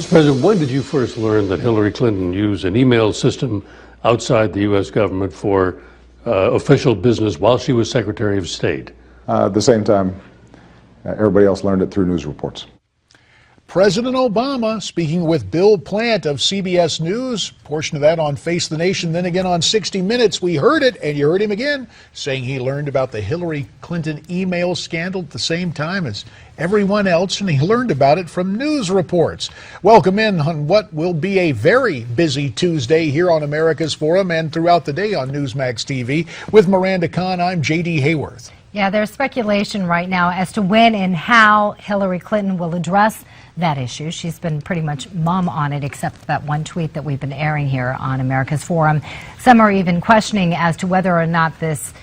Mr. President, when did you first learn that Hillary Clinton used an email system outside the U.S. government for official business while she was Secretary of State? The same time everybody else learned it through news reports. President Obama speaking with Bill Plant of CBS News, portion of that on Face the Nation, then again on 60 Minutes. We heard it, and you heard him again, saying he learned about the Hillary Clinton email scandal at the same time as everyone else, and he learned about it from news reports. Welcome in on what will be a very busy Tuesday here on America's Forum and throughout the day on Newsmax TV. With Miranda Kahn, I'm J.D. Hayworth. Yeah, there's speculation right now as to when and how Hillary Clinton will address that issue. She's been pretty much mum on it, except that one tweet that we've been airing here on America's Forum. Some are even questioning as to whether or not this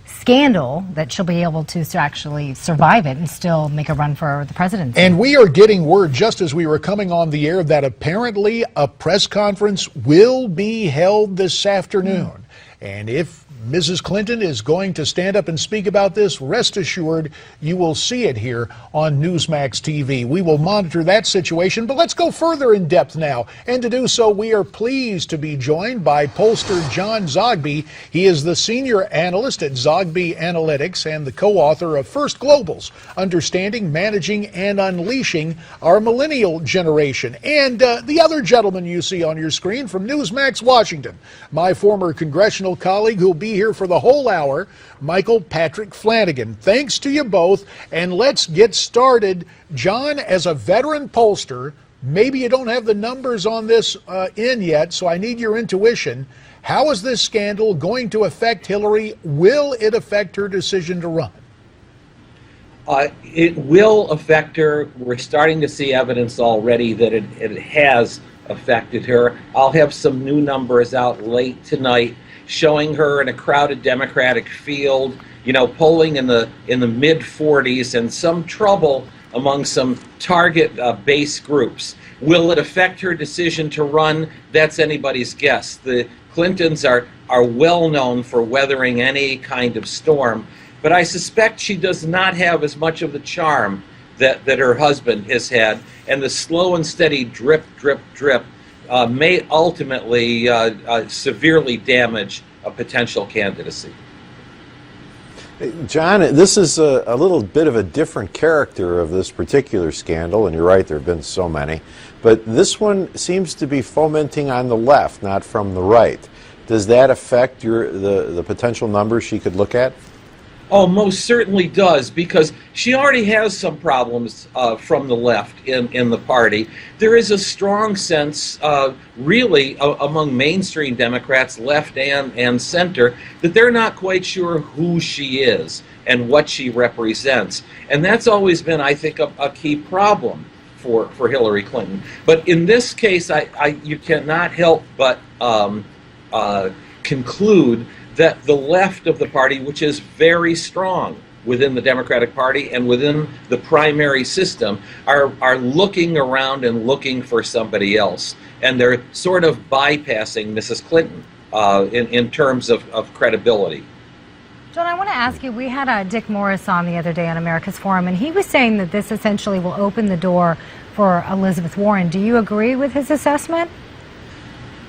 scandal, that she'll be able to actually survive it and still make a run for the presidency. And we are getting word just as we were coming on the air that apparently a press conference will be held this afternoon. And if Mrs. Clinton is going to stand up and speak about this, rest assured you will see it here on Newsmax TV. We will monitor that situation, but let's go further in depth now. And to do so, we are pleased to be joined by pollster John Zogby. He is the senior analyst at Zogby Analytics and the co-author of First Global's Understanding, Managing, and Unleashing Our Millennial Generation. And the other gentleman you see on your screen from Newsmax Washington, my former congressional colleague who will be here for the whole hour, Michael Patrick Flanagan. Thanks to you both, and let's get started. John, as a veteran pollster, maybe you don't have the numbers on this in yet, so I need your intuition. How is this scandal going to affect Hillary? Will it affect her decision to run? It will affect her. We're starting to see evidence already that it has affected her. I'll have some new numbers out late tonight showing her in a crowded Democratic field, polling in the mid 40s and some trouble among some target base groups. Will it affect her decision to run? That's anybody's guess. The Clintons are well known for weathering any kind of storm, but I suspect she does not have as much of the charm that her husband has had, and the slow and steady drip, drip, drip may ultimately severely damage a potential candidacy. John, this is a little bit of a different character of this particular scandal, and you're right, there have been so many, but this one seems to be fomenting on the left, not from the right. Does that affect the potential numbers she could look at? Oh, most certainly does, because she already has some problems from the left in the party. There is a strong sense, really, among mainstream Democrats, left and center, that they're not quite sure who she is and what she represents. And that's always been, I think, a key problem for Hillary Clinton. But in this case, you cannot help but conclude that the left of the party, which is very strong within the Democratic Party and within the primary system, are looking around and looking for somebody else. And they're sort of bypassing Mrs. Clinton in terms of credibility. John, I want to ask you, we had Dick Morris on the other day on America's Forum, and he was saying that this essentially will open the door for Elizabeth Warren. Do you agree with his assessment?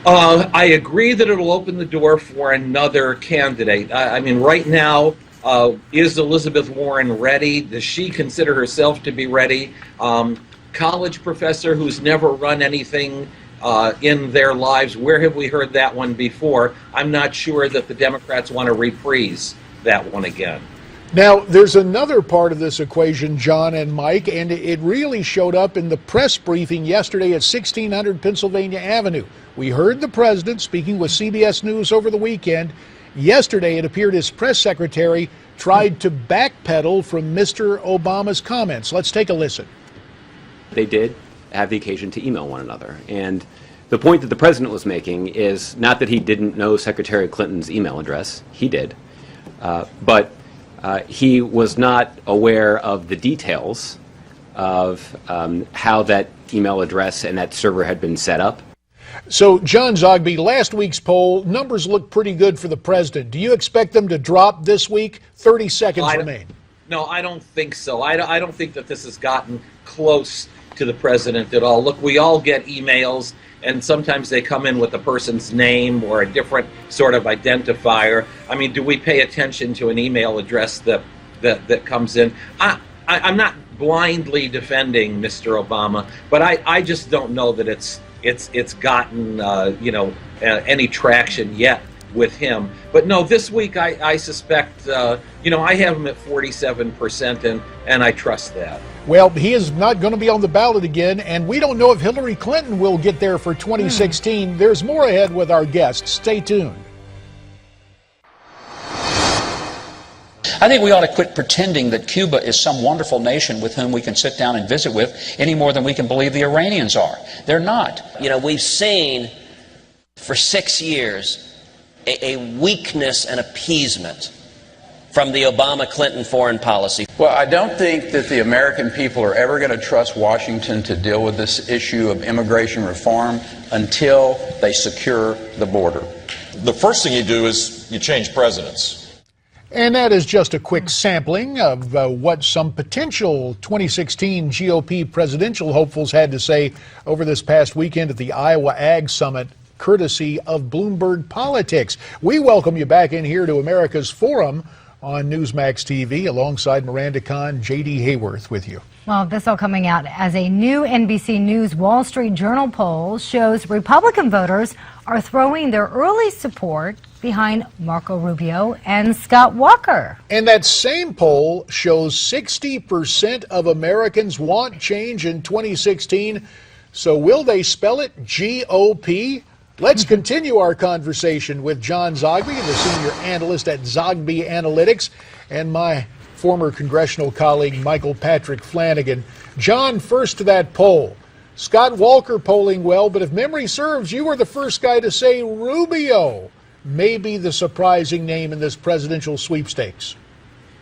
I agree that it'll open the door for another candidate. I mean, right now, is Elizabeth Warren ready? Does she consider herself to be ready? College professor who's never run anything in their lives, where have we heard that one before? I'm not sure that the Democrats want to reprise that one again. Now, there's another part of this equation, John and Mike, and it really showed up in the press briefing yesterday at 1600 Pennsylvania Avenue. We heard the president speaking with CBS News over the weekend. Yesterday, it appeared his press secretary tried to backpedal from Mr. Obama's comments. Let's take a listen. They did have the occasion to email one another. And the point that the president was making is not that he didn't know Secretary Clinton's email address. He did. But he was not aware of the details of how that email address and that server had been set up. So, John Zogby, last week's poll, numbers look pretty good for the president. Do you expect them to drop this week? 30 seconds remain. No, I don't think so. I don't think that this has gotten close to the president at all. Look, we all get emails, and sometimes they come in with a person's name or a different sort of identifier. I mean, do we pay attention to an email address that comes in? I'm not blindly defending Mr. Obama, but I just don't know that it's gotten any traction yet with him. But no, this week I suspect I have him at 47%, and I trust that. Well, he is not going to be on the ballot again, and we don't know if Hillary Clinton will get there for 2016. There's more ahead with our guests. Stay tuned. I think we ought to quit pretending that Cuba is some wonderful nation with whom we can sit down and visit with any more than we can believe the Iranians are. They're not. We've seen for 6 years a weakness and appeasement from the Obama-Clinton foreign policy. Well, I don't think that the American people are ever going to trust Washington to deal with this issue of immigration reform until they secure the border. The first thing you do is you change presidents. And that is just a quick sampling of what some potential 2016 GOP presidential hopefuls had to say over this past weekend at the Iowa Ag Summit, courtesy of Bloomberg Politics. We welcome you back in here to America's Forum on Newsmax TV, alongside Miranda Kahn, J.D. Hayworth with you. Well, this all coming out as a new NBC News Wall Street Journal poll shows Republican voters are throwing their early support behind Marco Rubio and Scott Walker. And that same poll shows 60% of Americans want change in 2016. So will they spell it GOP? Let's continue our conversation with John Zogby, the senior analyst at Zogby Analytics, and my former congressional colleague, Michael Patrick Flanagan. John, first to that poll. Scott Walker polling well, but if memory serves, you were the first guy to say Rubio may be the surprising name in this presidential sweepstakes.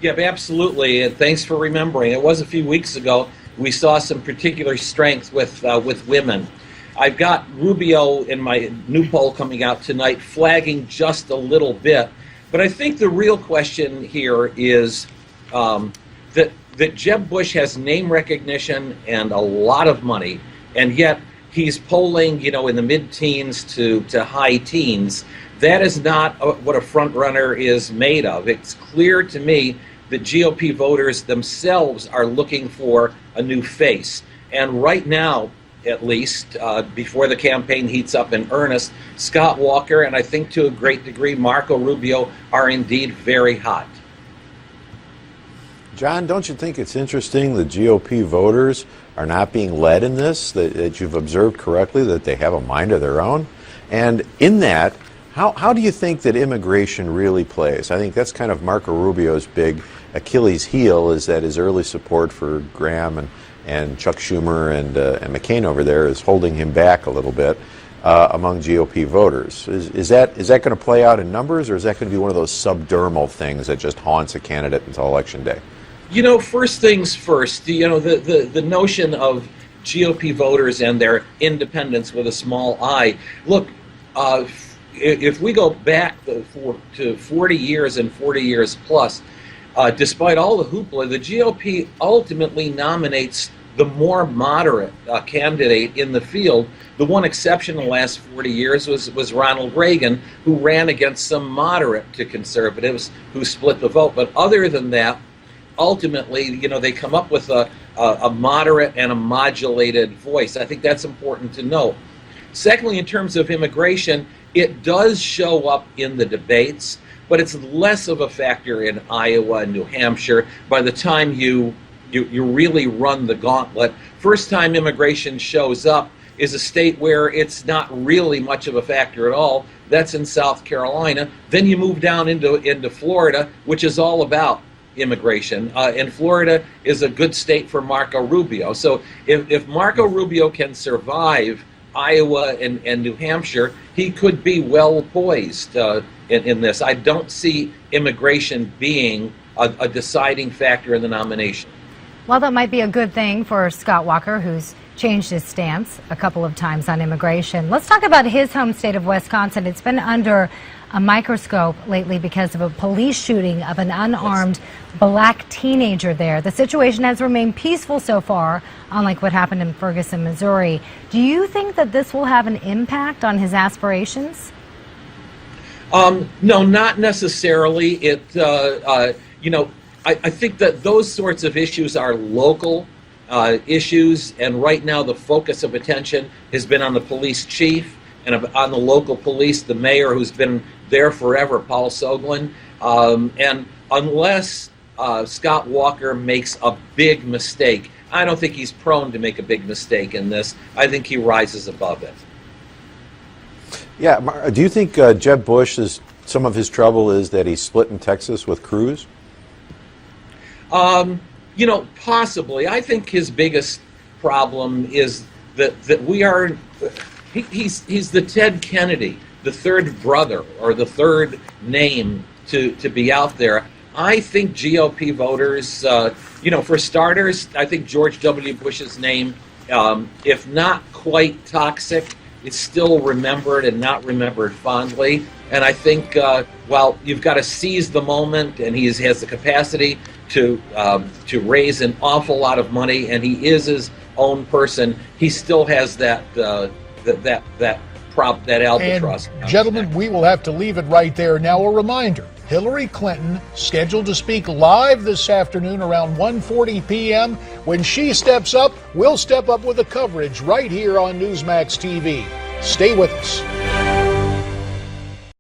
Yeah, absolutely, and thanks for remembering. It was a few weeks ago. We saw some particular strength with women. I've got Rubio in my new poll coming out tonight, flagging just a little bit. But I think the real question here is that Jeb Bush has name recognition and a lot of money, and yet he's polling, in the mid-teens to high teens. That is not what a front runner is made of. It's clear to me that GOP voters themselves are looking for a new face. And right now, at least, before the campaign heats up in earnest, Scott Walker and I think to a great degree Marco Rubio are indeed very hot. John, don't you think it's interesting that GOP voters are not being led in this, that you've observed correctly, that they have a mind of their own? And in that, how do you think that immigration really plays? I think that's kind of Marco Rubio's big Achilles heel, is that his early support for Graham and Chuck Schumer and McCain over there is holding him back a little bit among GOP voters. Is that going to play out in numbers, or is that going to be one of those subdermal things that just haunts a candidate until Election Day? First things first, the notion of GOP voters and their independence with a small I. Look, if we go back to 40 years and 40 years plus, despite all the hoopla, the GOP ultimately nominates the more moderate candidate in the field. The one exception in the last 40 years was Ronald Reagan, who ran against some moderate to conservatives who split the vote. But other than that, ultimately, they come up with a moderate and a modulated voice. I think that's important to know. Secondly, in terms of immigration, it does show up in the debates, but it's less of a factor in Iowa and New Hampshire. By the time you really run the gauntlet, first time immigration shows up is a state where it's not really much of a factor at all. That's in South Carolina. Then you move down into Florida, which is all about immigration. And Florida is a good state for Marco Rubio. So if Marco Rubio can survive Iowa and New Hampshire, he could be well poised in this. I don't see immigration being a deciding factor in the nomination. Well, that might be a good thing for Scott Walker, who's changed his stance a couple of times on immigration. Let's talk about his home state of Wisconsin. It's been under a microscope lately because of a police shooting of an unarmed black teenager there. The situation has remained peaceful so far, unlike what happened in Ferguson, Missouri. Do you think that this will have an impact on his aspirations? No, not necessarily. I think that those sorts of issues are local issues, and right now the focus of attention has been on the police chief and on the local police, the mayor who's been there forever, Paul Soglin. And unless Scott Walker makes a big mistake, I don't think he's prone to make a big mistake in this. I think he rises above it. Yeah, do you think Jeb Bush, some of his trouble is that he's split in Texas with Cruz? Possibly. I think his biggest problem is that we are. He's the Ted Kennedy, the third brother or the third name to be out there. I think GOP voters, for starters, I think George W. Bush's name, if not quite toxic, it's still remembered and not remembered fondly. And I think, you've got to seize the moment, and he has the capacity to raise an awful lot of money, and he is his own person. He still has that albatross. And gentlemen, we will have to leave it right there. Now, a reminder: Hillary Clinton scheduled to speak live this afternoon around 1:40 p.m. When she steps up, we'll step up with the coverage right here on Newsmax TV. Stay with us.